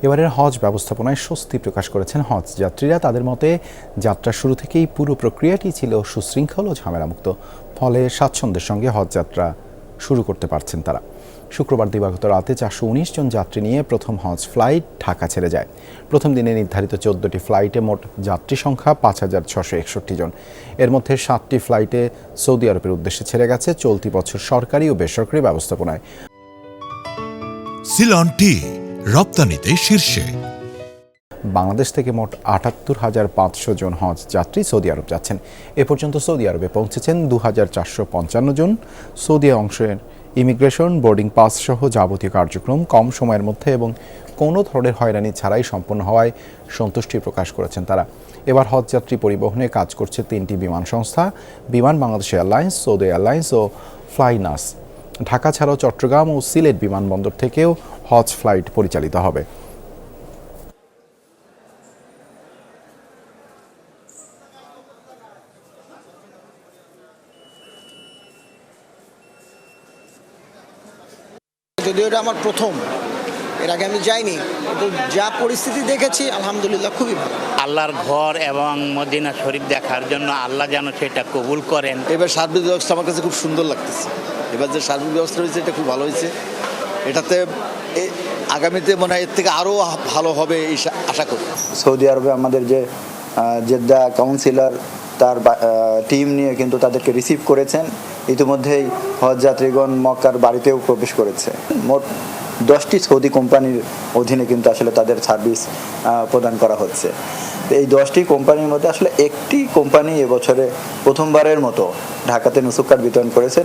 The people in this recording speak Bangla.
এবারের হজ ব্যবস্থাপনায় স্বস্তি প্রকাশ করেছেন হজ যাত্রীরা। তাদের মতে যাত্রার শুরু থেকেই পুরো প্রক্রিয়াটি ছিল সুশৃঙ্খল ও ঝামেলামুক্ত, ফলে স্বাচ্ছন্দ্যের সঙ্গে হজ যাত্রা শুরু করতে পারছেন তারা। শুক্রবার দিবাগত রাতে 419 জন যাত্রী নিয়ে প্রথম হজ ফ্লাইট ঢাকা ছেড়ে যায়। প্রথম দিনে নির্ধারিত 14টি ফ্লাইটে মোট যাত্রী সংখ্যা 5,661 জন। এর মধ্যে 7টি ফ্লাইটে সৌদি আরবের উদ্দেশ্যে ছেড়ে গেছে চলতি বছর সরকারি ও বেসরকারি ব্যবস্থাপনায়। সিলন টি রপ্তানিতে শীর্ষে। বাংলাদেশ থেকে মোট ৭৮,৫০০ জন হজ যাত্রী সৌদি আরব যাচ্ছেন। এ পর্যন্ত সৌদি আরবে পৌঁছেছেন ২,৪৫৫ জন। সৌদি অংশের ইমিগ্রেশন, বোর্ডিং পাস সহ যাবতীয় কার্যক্রম কম সময়ের মধ্যে এবং কোনো ধরনের হয়রানি ছাড়াই সম্পন্ন হওয়ায় সন্তুষ্টি প্রকাশ করেছেন তারা। এবার হজ যাত্রী পরিবহনে কাজ করছে 3টি বিমান সংস্থা: বিমান বাংলাদেশ এয়ারলাইন্স, সৌদি এয়ারলাইন্স ও ফ্লাইনাস। ঢাকা ছাড়াও চট্টগ্রাম ও সিলেট বিমানবন্দর থেকেও হজ ফ্লাইট পরিচালিত হবে। যদিও এটা আমার প্রথম, এর আগে আমি যাইনি, কিন্তু যা পরিস্থিতি দেখেছি আলহামদুলিল্লাহ খুবই ভালো। আল্লাহর ঘর এবং মদিনা শরীফ দেখার জন্য আল্লাহ যেন সেটা কবুল করেন। এবার সার্বিক ব্যবস্থা আমার কাছে খুব সুন্দর লাগতেছে। এবার যে সার্বিক ব্যবস্থা হয়েছে এটা খুব ভালো হয়েছে। এটাতে আগামীতে মনে হয় এর থেকে আরও ভালো হবে এই আশা করি। সৌদি আরবে আমাদের যে জেদ্দা কাউন্সিলর তার টিম নিয়ে কিন্তু তাদেরকে রিসিভ করেছেন। ইতিমধ্যেই হজ যাত্রীগণ মক্কার বাড়িতেও প্রবেশ করেছে। মোট 10টি সৌদি কোম্পানির অধীনে কিন্তু আসলে তাদের সার্ভিস প্রদান করা হচ্ছে। এই 10টি কোম্পানির মধ্যে আসলে একটি কোম্পানি এবছরে প্রথমবারের মতো ঢাকাতে নুসুক কার্ড বিতরণ করেছে।